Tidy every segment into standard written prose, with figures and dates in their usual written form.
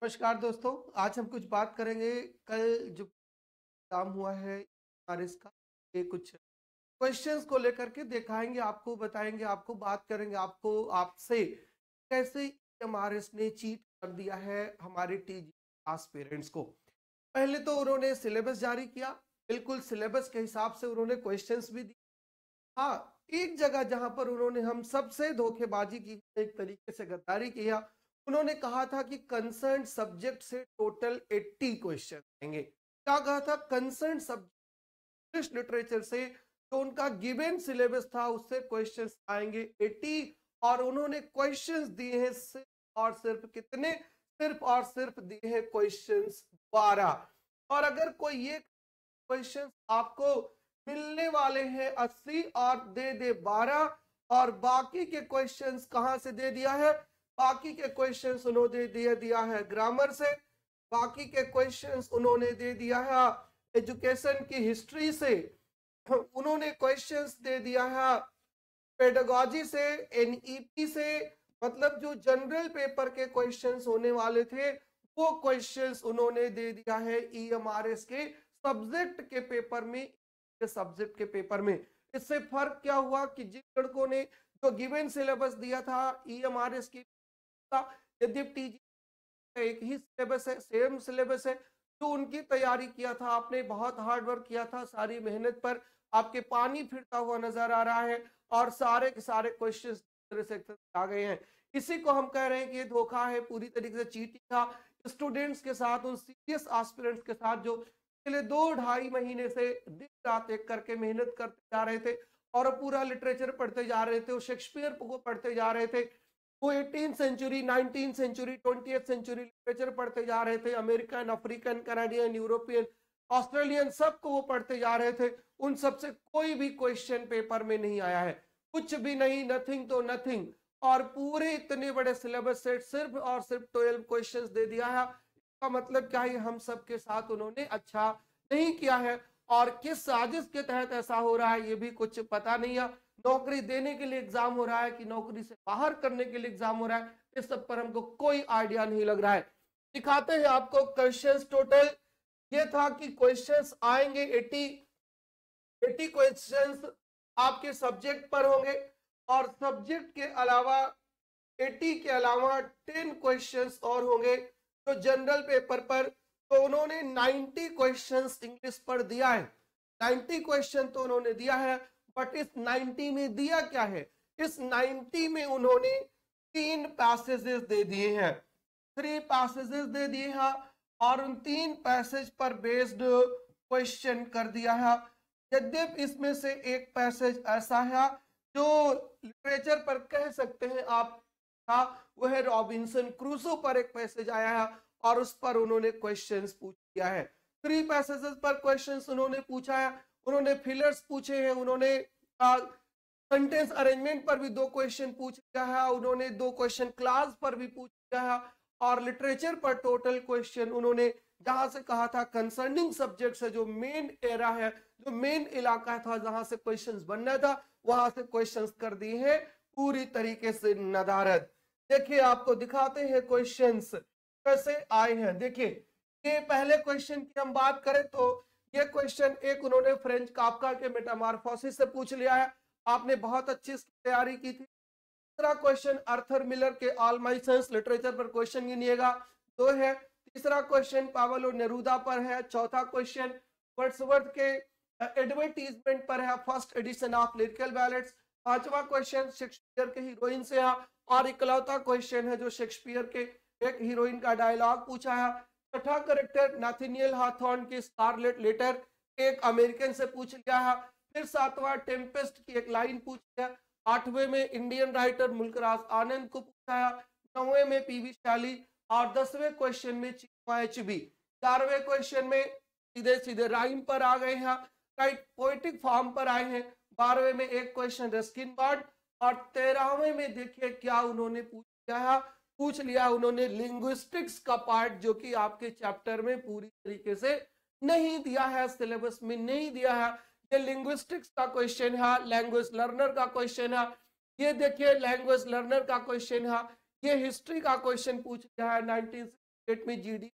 नमस्कार दोस्तों। आज हम कुछ बात करेंगे। कल जो काम हुआ है आरएस का, ये कुछ क्वेश्चंस को लेकर के दिखाएंगे, आपको बताएंगे, आपको बात करेंगे, आपको आपसे कैसे एमआरएस ने चीट कर दिया है हमारे टीजी एस्पिरेंट्स को। पहले तो उन्होंने सिलेबस जारी किया, बिल्कुल सिलेबस के हिसाब से उन्होंने क्वेश्चंस भी दिए। हाँ, एक जगह जहां पर उन्होंने हम सबसे धोखेबाजी की, एक तरीके से गद्दारी किया। उन्होंने कहा था कि कंसर्न सब्जेक्ट से टोटल 80 क्वेश्चन आएंगे। क्या कहा था? कंसर्न सब्जेक्ट लिटरेचर से जो उनका गिवन सिलेबस था उससे क्वेश्चंस आएंगे 80, और उन्होंने क्वेश्चंस दिए हैं सिर्फ और सिर्फ कितने? सिर्फ और सिर्फ दिए हैं क्वेश्चंस 12। और अगर कोई ये क्वेश्चंस आपको मिलने वाले हैं 80 और दे दे 12, और बाकी के क्वेश्चंस कहां से दे दिया है? बाकी के क्वेश्चंस उन्होंने दे दिया है ग्रामर से, बाकी के क्वेश्चंस उन्होंने दे दिया है एजुकेशन की हिस्ट्री से, उन्होंने क्वेश्चंस दे दिया है पेडागोजी से, एनईपी से। मतलब जो जनरल पेपर के क्वेश्चंस होने वाले थे वो क्वेश्चंस उन्होंने दे दिया है ईएमआरएस के सब्जेक्ट के पेपर में, सब्जेक्ट के पेपर में। इससे फर्क क्या हुआ कि जिन लड़कों ने जो गिवन सिलेबस दिया था ईएमआरएस की, यद्यपि टीजी एक ही सिलेबस है, सेम सिलेबस है, जो उनकी तैयारी किया था, आपने बहुत हार्ड वर्क किया था, सारी मेहनत पर आपके पानी फिरता हुआ नजर आ रहा है, और सारे के सारे क्वेश्चन आ गए हैं। इसी को हम कह रहे हैं कि ये धोखा है, पूरी तरीके से चीटिंग था स्टूडेंट्स के साथ, उन सीरियस एस्पिरेंट्स के साथ जो पिछले 2-2.5 महीने से दिन रात एक करके मेहनत करते जा रहे थे और पूरा लिटरेचर पढ़ते जा रहे थे, वो शेक्सपियर को पढ़ते जा रहे थे, वो 18th century, 19th century, 20th century literature पढ़ते जा रहे थे, American, African, Canadian, European, Australian, सबको वो पढ़ते जा रहे थे। उन सबसे कोई भी क्वेश्चन पेपर में नहीं आया है, कुछ भी नहीं, नथिंग तो नथिंग। और पूरे इतने बड़े सिलेबस सेट सिर्फ और सिर्फ 12 क्वेश्चंस दे दिया है। इसका मतलब क्या है? हम सबके साथ उन्होंने अच्छा नहीं किया है, और किस साजिश के तहत ऐसा हो रहा है ये भी कुछ पता नहीं है। नौकरी देने के लिए एग्जाम हो रहा है कि नौकरी से बाहर करने के लिए एग्जाम हो रहा है, इस सब पर हमको कोई आइडिया नहीं लग रहा है। दिखाते हैं आपको क्वेश्चंस टोटल। ये था कि क्वेश्चंस आएंगे 80 क्वेश्चंस आपके सब्जेक्ट पर होंगे, और सब्जेक्ट के अलावा 80 के अलावा 10 क्वेश्चंस और होंगे जो जनरल पेपर पर। तो उन्होंने 90 क्वेश्चंस इंग्लिश पर दिया है, 90 क्वेश्चन तो उन्होंने दिया है, बट इस 90 में दिया क्या है? इस 90 में उन्होंने 3 पैसेजेस दे दिए हैं, 3 पैसेजेस दे दिए हैं, और उन 3 पैसेज पर बेस्ड क्वेश्चन कर दिया है। यद्यपि इसमें से एक पैसेज ऐसा है जो लिटरेचर पर कह सकते हैं आप था, वो है रॉबिन्सन क्रूसो पर एक पैसेज आया है, और उस पर उन्होंने क्वेश्चंस पूछ किया है। 3 पैसेजेस पर क्वेश्चंस उन्होंने पूछा है, उन्होंने फिलर्स पूछे हैं, उन्होंने सेंटेंस अरेंजमेंट पर भी 2 क्वेश्चन पूछ लिया है, उन्होंने 2 क्वेश्चन क्लास पर भी पूछ लिया है, और लिटरेचर पर टोटल क्वेश्चन उन्होंने जहां से कहा था कंसर्निंग सब्जेक्ट से, जो मेन एरा है, जो मेन इलाका था जहां से क्वेश्चंस बनना था, वहां से क्वेश्चंस कर दिए हैं पूरी तरीके से नदारद। देखिए आपको दिखाते हैं क्वेश्चंस कैसे आए हैं। देखिए ये पहले क्वेश्चन की हम बात करें तो ये क्वेश्चन एक उन्होंने फ्रेंच काफका के मेटामॉर्फोसिस से पूछ लिया है, आपने बहुत अच्छी इसकी तैयारी की थी। दूसरा क्वेश्चन आर्थर मिलर के ऑल माय सन्स लिटरेचर पर क्वेश्चन गिनिएगा, 2 है। तीसरा क्वेश्चन पावलो नेरूदा पर है। चौथा क्वेश्चन वर्ड्सवर्थ के एडवर्टीजमेंट पर है, first edition of lyrical ballads. पांचवा क्वेश्चन शेक्सपियर के हीरोइन से है, और इकलौता क्वेश्चन है जो शेक्सपियर के एक हीरोइन का डायलॉग पूछा है। छठा करेक्टर नाथानिएल हाथॉर्न की स्कारलेट लेटर एक अमेरिकन से पूछ लिया है। फिर सातवां टेम्पेस्ट की एक लाइन पूछी है। आठवें में इंडियन राइटर मुल्कराज आनंद को पूछा है। 9वें में पीवी शैली, और 10वें क्वेश्चन में चिन्मय एचबी। 11वें क्वेश्चन में सीधे सीधे राइम पर आ गए हैं, राइट, पोएटिक फॉर्म पर आए हैं। 12वें में एक क्वेश्चन रस्किन बर्ड, और 13वें में देखिए क्या उन्होंने पूछ लिया उन्होंने लिंग्विस्टिक्स का पार्ट, जो कि आपके चैप्टर में पूरी तरीके से नहीं दिया है, सिलेबस में नहीं दिया है। ये लिंग्विस्टिक्स का क्वेश्चन है, लैंग्वेज लर्नर का क्वेश्चन है। ये देखिए लैंग्वेज लर्नर का क्वेश्चन है। ये हिस्ट्री का क्वेश्चन पूछ लिया है 19 स्टेट में जीडी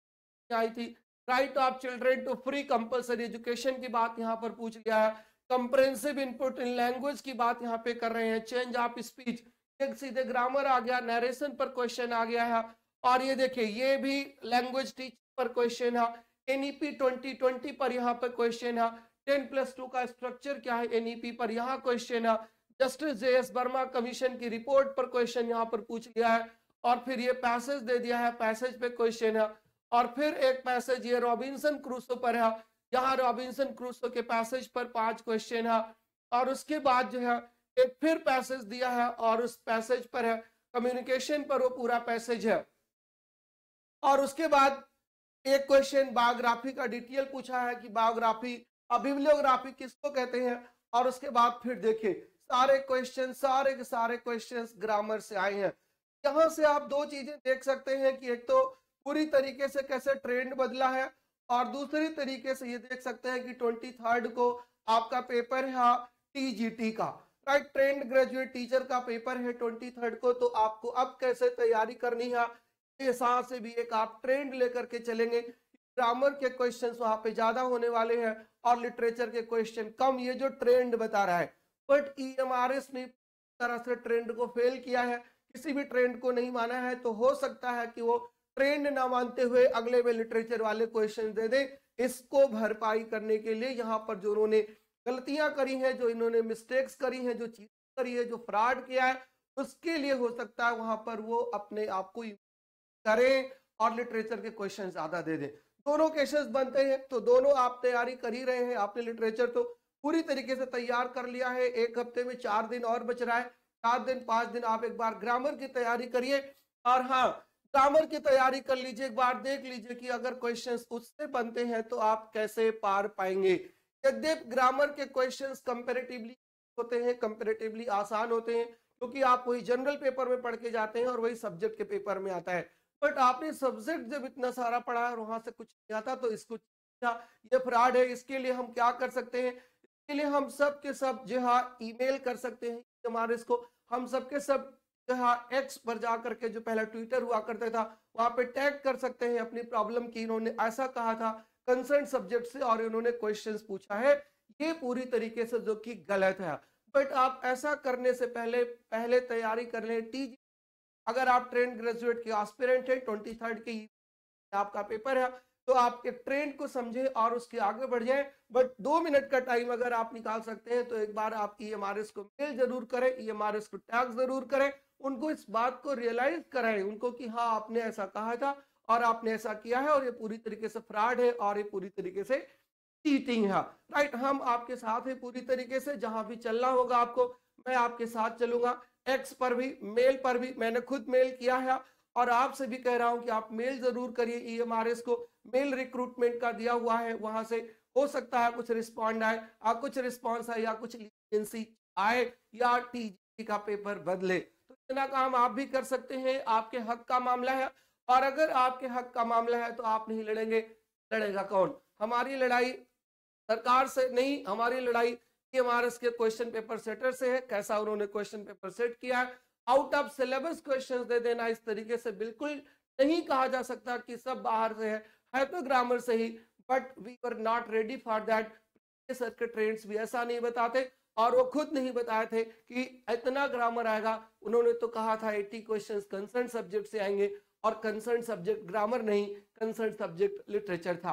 आई थी। Right of children to free compulsory education की बात यहाँ पर पूछ लिया है। कंप्रेहेंसिव इनपुट इन लैंग्वेज की बात यहाँ पे कर रहे हैं। चेंज ऑफ स्पीच, एक सीधे ग्रामर आ गया, नरेशन पर क्वेश्चन आ गया है। और ये देखिए ये भी लैंग्वेज टीच पर क्वेश्चन है। एनईपी 2020 पर यहाँ पर क्वेश्चन है। 10+2 का स्ट्रक्चर क्या है एनईपी पर यहाँ क्वेश्चन है। जस्टिस जेएस वर्मा कमीशन की रिपोर्ट पर क्वेश्चन यहाँ पर पूछ लिया है। और फिर ये पैसेज दे दिया है, पैसेज पे क्वेश्चन है। और फिर एक पैसेज ये रॉबिन्सन क्रूसो पर है, यहाँ रॉबिन्सन क्रूसो के पैसेज पर 5 क्वेश्चन है। और उसके बाद जो है एक फिर पैसेज दिया है और उस पैसेज पर है कम्युनिकेशन पर वो पूरा पैसेज है। और उसके बाद एक क्वेश्चन बायोग्राफी का डिटेल पूछा है कि बायोग्राफी बिब्लियोग्राफी किसको कहते हैं। और उसके बाद फिर देखिए सारे क्वेश्चन ग्रामर से आए हैं। यहाँ से आप दो चीजें देख सकते हैं कि एक तो पूरी तरीके से कैसे ट्रेंड बदला है, और दूसरी तरीके से ये देख सकते हैं कि 23 को आपका पेपर है टीजीटी का, राइट, ट्रेंड ग्रेजुएट टीचर का पेपर है 23 को। तो आपको अब कैसे तैयारी करनी है, इस हिसाब से भी एक आप ट्रेंड लेकर के चलेंगे। ग्रामर के क्वेश्चंस वहां पे ज्यादा होने वाले हैं और लिटरेचर के क्वेश्चन कम, ये जो ट्रेंड बता रहा है। बट ईएमआरएस ने तरह से ट्रेंड को फेल किया है, किसी भी ट्रेंड को नहीं माना है। तो हो सकता है कि वो ट्रेंड ना मानते हुए अगले में लिटरेचर वाले क्वेश्चन दे दे। इसको भरपाई करने के लिए यहाँ पर जो उन्होंने गलतियां करी हैं, जो इन्होंने मिस्टेक्स करी हैं, जो चीज करी है, जो फ्रॉड किया है, उसके लिए हो सकता है वहां पर वो अपने आप को करें और लिटरेचर के क्वेश्चन ज्यादा दे दें। दोनों केसेस बनते हैं, तो दोनों आप तैयारी कर ही रहे हैं। आपने लिटरेचर तो पूरी तरीके से तैयार कर लिया है। एक हफ्ते में 4 दिन और बच रहा है, 4 दिन 5 दिन आप एक बार ग्रामर की तैयारी करिए। और हाँ, ग्रामर की तैयारी कर लीजिए, एक बार देख लीजिए कि अगर क्वेश्चंस उससे बनते हैं तो आप कैसे पार पाएंगे। यद्यपि ग्रामर के क्वेश्चंस कंपैरेटिवली होते हैं, कंपैरेटिवली आसान होते हैं, क्योंकि आप वही जनरल पेपर में पढ़ के जाते हैं और वही सब्जेक्ट के पेपर में आता है। बट आपने सब्जेक्ट जब इतना सारा पढ़ा है और वहां से कुछ नहीं आता, तो इसको ये फ्रॉड है। इसके लिए हम क्या कर सकते हैं, इसके लिए हम सब के सब जो है ईमेल कर सकते हैं हमारे इसको। हम सब के सब जो है एक्स पर जा करके, जो पहला ट्विटर हुआ करता था, वहां पे टैग कर सकते हैं अपनी प्रॉब्लम की इन्होंने ऐसा कहा था कंसर्न सब्जेक्ट से और इन्होंने क्वेश्चंस पूछा है। ये पूरी तरीके से जो कि गलत है। बट आप ऐसा करने से पहले तैयारी कर लें। टीजी अगर आप ट्रेंड ग्रेजुएट के एस्पिरेंट है, 23 के आपका पेपर है, तो आप एक ट्रेंड को समझे और उसके आगे बढ़ जाए। बट 2 मिनट का टाइम अगर आप निकाल सकते हैं तो एक बार आप ईएमआरएस को मेल जरूर करें, ईएमआरएस को टैग जरूर करें, उनको इस बात को रियलाइज कराएं उनको कि हाँ आपने ऐसा कहा था और आपने ऐसा किया है और ये पूरी तरीके से फ्रॉड है और ये पूरी तरीके से चीटिंग है। राइट, हम आपके साथ हैं पूरी तरीके से। जहां भी चलना होगा आपको, मैं आपके साथ चलूंगा। एक्स पर भी, मेल पर भी, मैंने खुद मेल किया है और आपसे भी कह रहा हूं कि आप मेल जरूर करिए ईएमआरएस को। मेल रिक्रूटमेंट का दिया हुआ है, वहां से हो सकता है कुछ रिस्पॉन्ड आए, कुछ रिस्पॉन्स आए या कुछ लीजेंसी आए या टीजी का पेपर बदले। तो इतना काम आप भी कर सकते हैं, आपके हक का मामला है। और अगर आपके हक का मामला है तो आप नहीं लड़ेंगे, लड़ेगा कौन? हमारी लड़ाई सरकार से नहीं, हमारी लड़ाई ईएमआरएस के क्वेश्चन पेपर सेटर से है। कैसा उन्होंने क्वेश्चन पेपर सेट किया है, आउट ऑफ सिलेबस क्वेश्चंस दे देना, इस तरीके से बिल्कुल नहीं कहा जा सकता कि सब बाहर से है तो ग्रामर से ही। But we were not ready for that. Sir के ट्रेंड्स भी ऐसा नहीं बताते और वो खुद नहीं बताए थे कि इतना ग्रामर आएगा। उन्होंने तो कहा था 80 क्वेश्चंस कंसर्न सब्जेक्ट से आएंगे और कंसर्न सब्जेक्ट ग्रामर नहीं, कंसर्न सब्जेक्ट लिटरेचर था।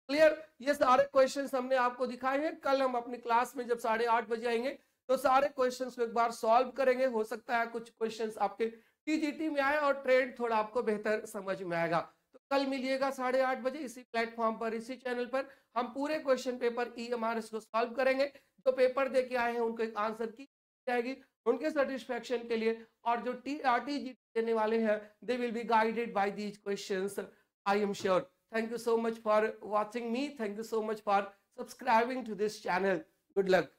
क्लियर? ये सारे क्वेश्चंस हमने आपको दिखाए हैं। कल हम अपनी क्लास में जब 8:30 बजे आएंगे तो सारे क्वेश्चंस को एक बार सॉल्व करेंगे। हो सकता है कुछ क्वेश्चंस आपके टीजीटी में आए और ट्रेंड थोड़ा आपको बेहतर समझ में आएगा। तो कल मिलिएगा 8:30 बजे इसी प्लेटफॉर्म पर, इसी चैनल पर। हम पूरे क्वेश्चन पेपर ईएमआरएस को सॉल्व करेंगे। जो पेपर दे के आए हैं उनको एक आंसर की जाएगी उनके सेटिस्फेक्शन के लिए, और जो टीजीटी देने वाले हैं they will be guided by these questions, I am sure. Thank you so much for watching me. Thank you so much for subscribing to this channel. Good luck.